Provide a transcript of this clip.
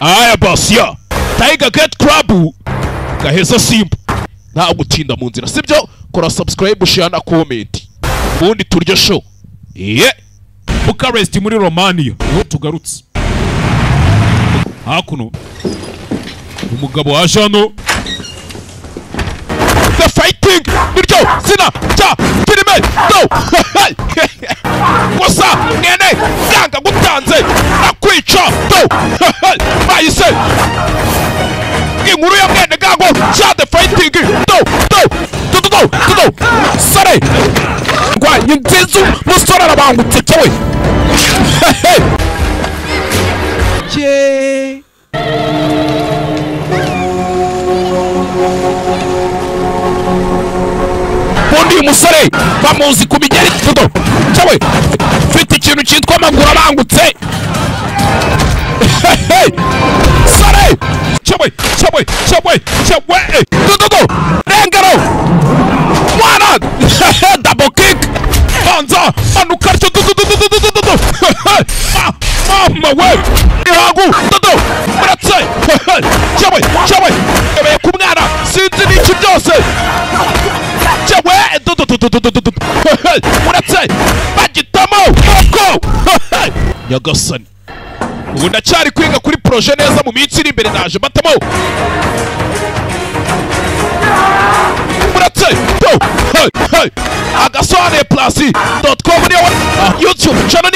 aya basiya Tiger Gate Club gaheza Simba nta gutinda mu nzira sibyo kora subscribe share na comment ubundi turyo show Bucharest muri Romania niho tugarutse hakuno umugabo waje hano the fighting biryo sina cha filime do kosa nene yanga gutanze nakwica do bayise inkuru ya mwene gango cha the fighting do sare kwa nzinzu musora rabangutse cyewe je Bondi umusore bamuzi kubigera tudo cyawe fite ikintu cyitwa amaguru abangutse sare cyawe tudo rengero mwana double kick banza manuka tudo mama we ihagu tudo muratse cyawe ebe kumwana sinzi n'iki byose cyawe muratse bagitamo koko nyagasani ubu ndacyari kwiga kuri projet neza mu minsi iri imbere naje batamo muratse agasoane plus.com niyo YouTube channel